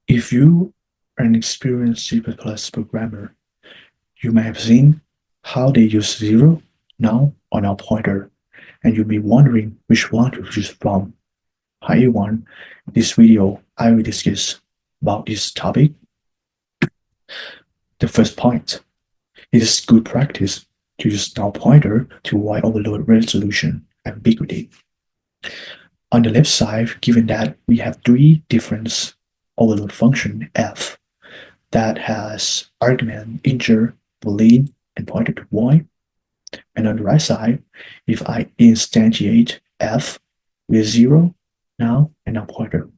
If you are an experienced C++ programmer, you may have seen how they use zero, null, or null pointer, and you'll be wondering which one to choose from. Hi everyone, in this video I will discuss about this topic. The first point, it is good practice to use null pointer to avoid overload resolution ambiguity. On the left side, given that we have three different overload function f that has argument integer, boolean, and pointer to void. And on the right side, if I instantiate f with zero, null, and null pointer.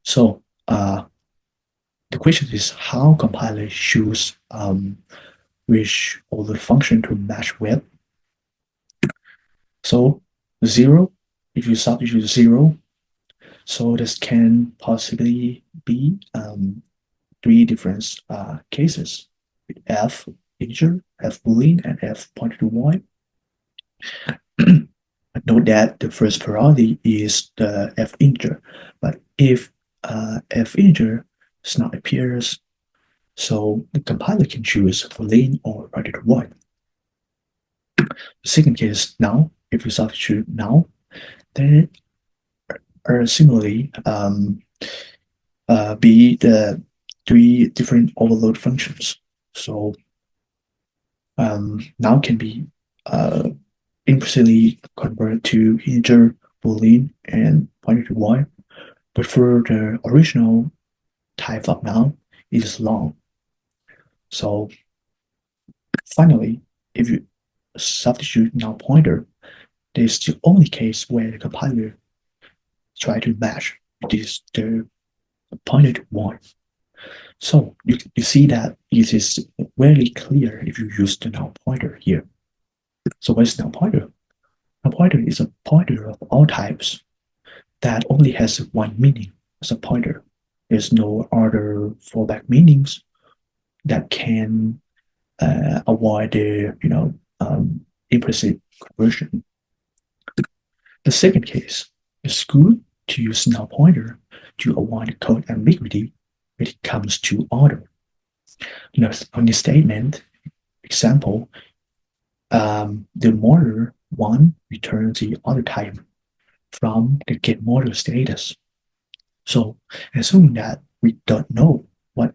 So the question is how compiler choose which overload function to match with. So zero, if you substitute zero, so this can possibly be three different cases: f integer, f boolean, and f pointer to void. Note that the first priority is the f integer, but if f integer does not appears, so the compiler can choose boolean or pointer to void. The second case now, if you substitute now, then are similarly be the three different overload functions. So now can be implicitly converted to integer, boolean, and pointer to void. But for the original type of now, it is long. So finally, if you substitute null pointer, this is the only case where the compiler try to match this the pointer to void. So you see that it is very clear if you use the null pointer here. So what is null pointer? Null pointer is a pointer of all types that only has one meaning as a pointer. There's no other fallback meanings that can avoid the implicit conversion. The second case is good to use null pointer to avoid code ambiguity when it comes to order. On this statement example, the model 1 returns the order type from the get model status. So assuming that we don't know what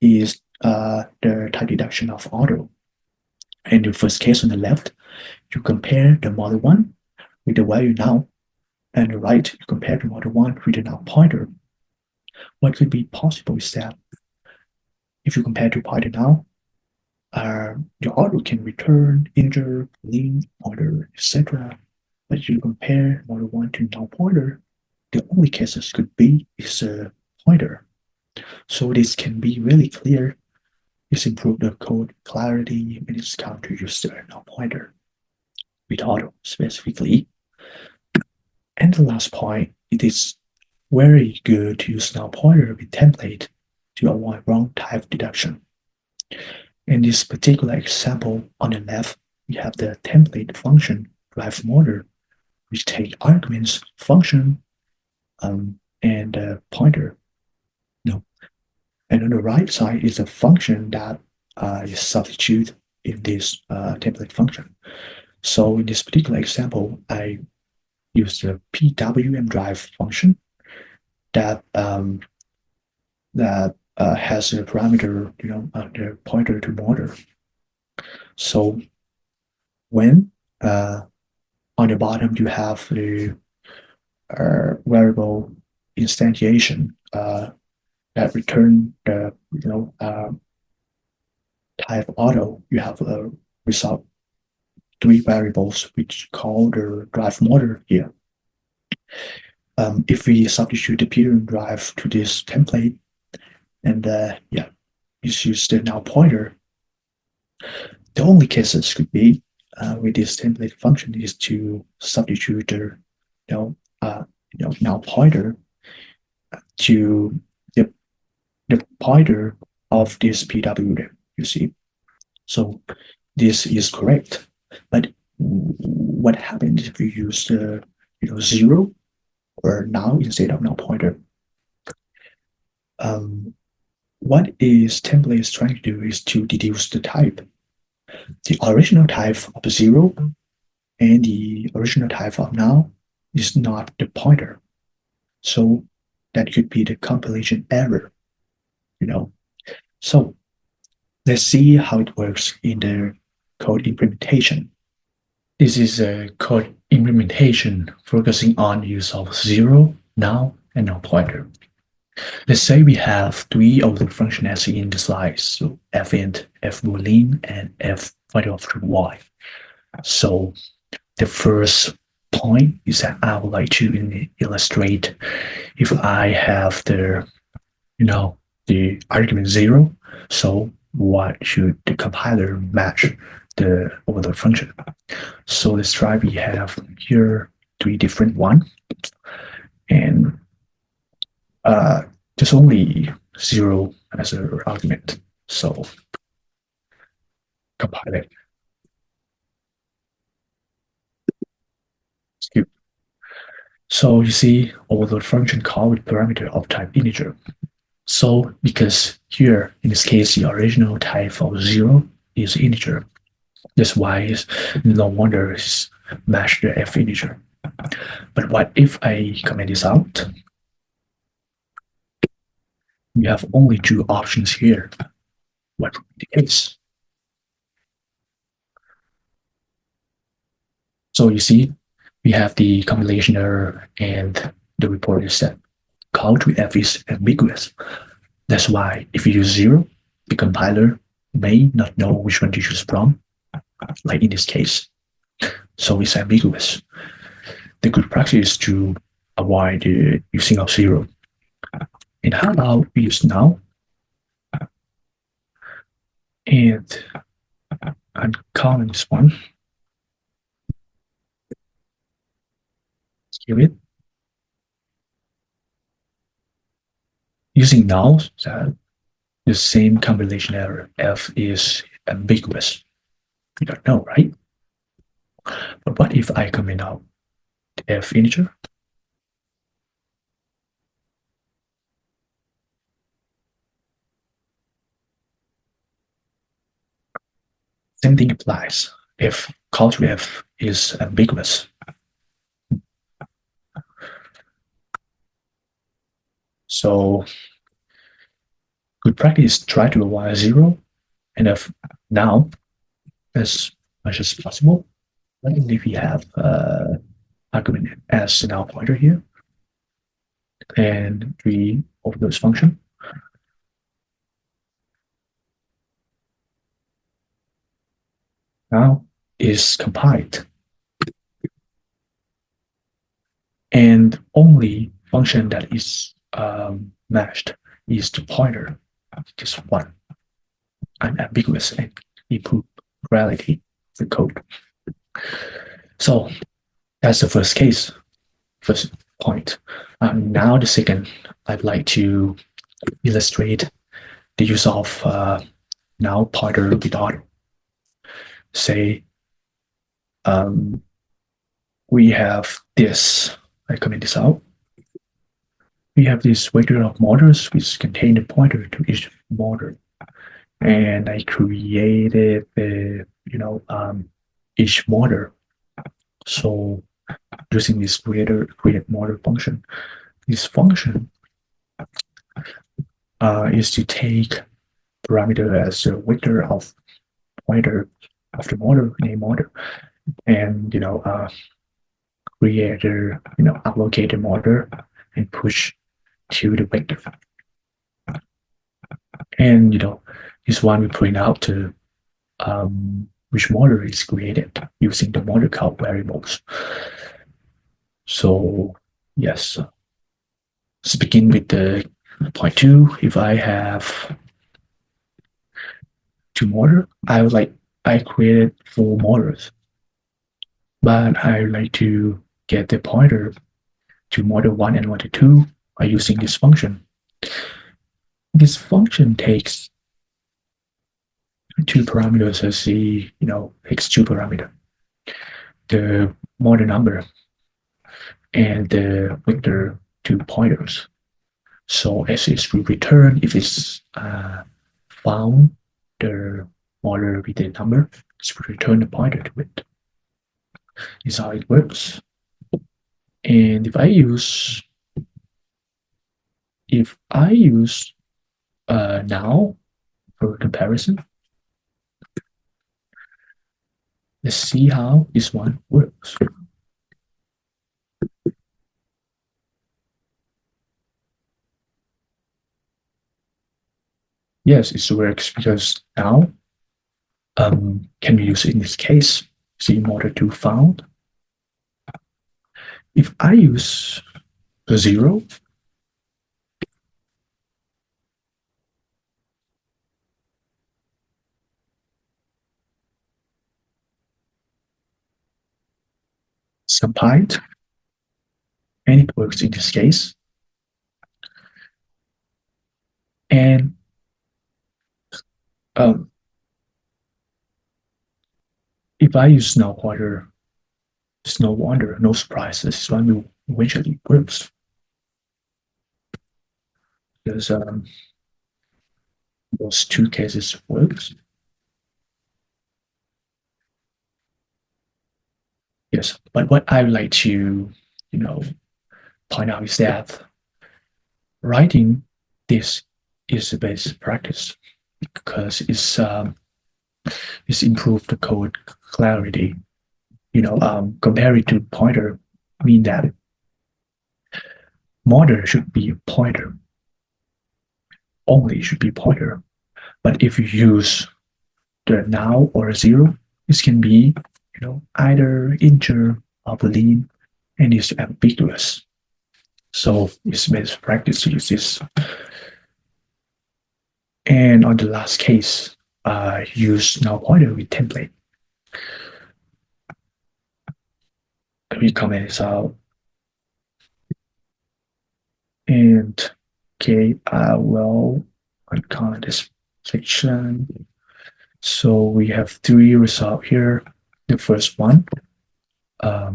is the type deduction of order, in the first case on the left, you compare the model 1 with the value now, and the right, you compare the model 1 with the null pointer. What could be possible is that if you compare to pointer now, your order can return integer, boolean, pointer, etc. But if you compare model 1 to null pointer, the only cases could be is a pointer. So this can be really clear. It's improved the code clarity when it's come to use the null pointer with auto specifically. And the last point, it is very good to use null pointer with template to avoid wrong type deduction. In this particular example on the left, we have the template function drive motor, which take arguments function and pointer. No. And on the right side is a function that is substituted in this template function. So in this particular example, I use the PWM drive function that has a parameter, the pointer to motor. So when on the bottom you have the variable instantiation that return the type auto, you have a result three variables which call the drive motor here. If we substitute the PWM drive to this template, and just use the null pointer, the only cases could be with this template function is to substitute the null pointer to the pointer of this PWM, you see. So this is correct. But what happens if you use the zero or null instead of null pointer? what is template is trying to do is to deduce the type. The original type of 0 and the original type of null is not the pointer. So that could be the compilation error, you know. So let's see how it works in the code implementation. This is a code implementation focusing on use of 0, null, and null pointer. Let's say we have 3 of the functions in the slide, so fint, fboolean, and f pointer of y. So the first point is that I would like to illustrate if I have the argument 0, so what should the compiler match the over the function? So let's try, we have here 3 different ones, and there's only 0 as an argument. So compile it. Skip. So you see, overload function call with parameter of type integer. So because here, in this case, the original type of 0 is integer. That's why it's no wonder it's match the f integer. But what if I comment this out? We have only 2 options here. What would be the case? So you see, we have the compilation error and the report is that call to f is ambiguous. That's why if you use 0, the compiler may not know which one to choose from, like in this case. So it's ambiguous. The good practice is to avoid the using of 0. And how about we use null? And I'm calling this one. Skip it. Using null, the same compilation error, f is ambiguous. You don't know, right? But what if I comment out the f integer? Same thing applies if call to f is ambiguous. So good practice, try to avoid 0 and f now as much as possible. And if we have argument as the null pointer here, and 3 of those function. Now is compiled. And only function that is matched is the pointer, just one. Unambiguous and improve reality of the code. So that's the first case, first point. Now the second, I'd like to illustrate the use of null pointer with auto. Say we have this, I comment this out. We have this vector of motors which contain a pointer to each motor. And I created the, each motor. So using this create motor function, this function is to take parameter as a vector of pointer of the motor in a motor, and create a allocate a motor and push to the vector. And this one we print out to which motor is created using the motor count variables. So yes, let's begin with the point 2. If I have 2 motor, I created 4 motors, but I like to get the pointer to motor 1 and motor 2 by using this function. This function takes 2 parameters as the takes 2 parameter, the motor number and the vector 2 pointers. So as it will return if it's found the order with the number, it will return the pointer to it. This is how it works. And if I use now for comparison, let's see how this one works. Yes, it works because now can be used in this case. See, in order to found, if I use a 0, subbyte, and it works in this case. And if I use null pointer, it's no wonder, no surprise, this one will eventually works. Because those two cases works. Yes, but what I would like to, point out is that writing this is the best practice because it's improved the code clarity. Compared to pointer, mean that modern should be pointer, only should be pointer. But if you use the now or 0, this can be, either integer or boolean, and it's ambiguous. So it's best practice to use this. And on the last case, use null pointer with template. Let me comment this out. And okay, I will uncomment this section. So we have 3 results here. The first one, I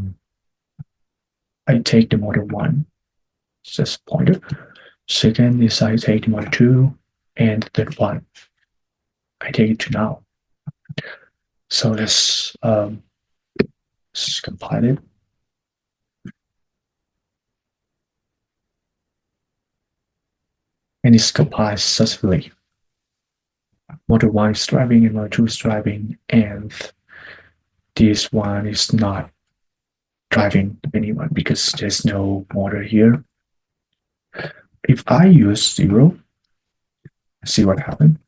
take the model 1, says pointer. Second is I take the model 2, and the third one, I take it to now. So let's compile it. And it's compiled successfully. Model 1 is driving and model 2 is driving, and this one is not driving anyone because there's no motor here. If I use 0, see what happened.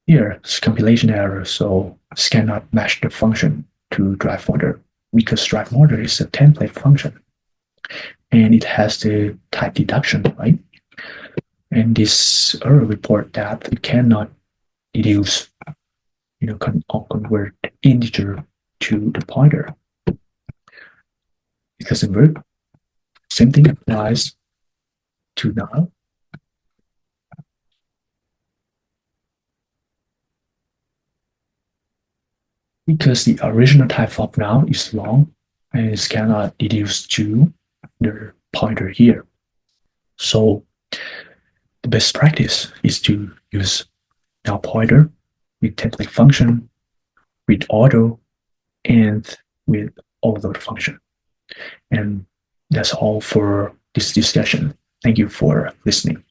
Here, it's compilation error, so it cannot match the function to drive motor because drive motor is a template function and it has the type deduction, right? And this error report that it cannot deduce, or convert integer to the pointer. It doesn't work. Same thing applies to null. Because the original type of null is long and it cannot deduce to the pointer here. So the best practice is to use null pointer with template function, with auto, and with overload function. And that's all for this discussion. Thank you for listening.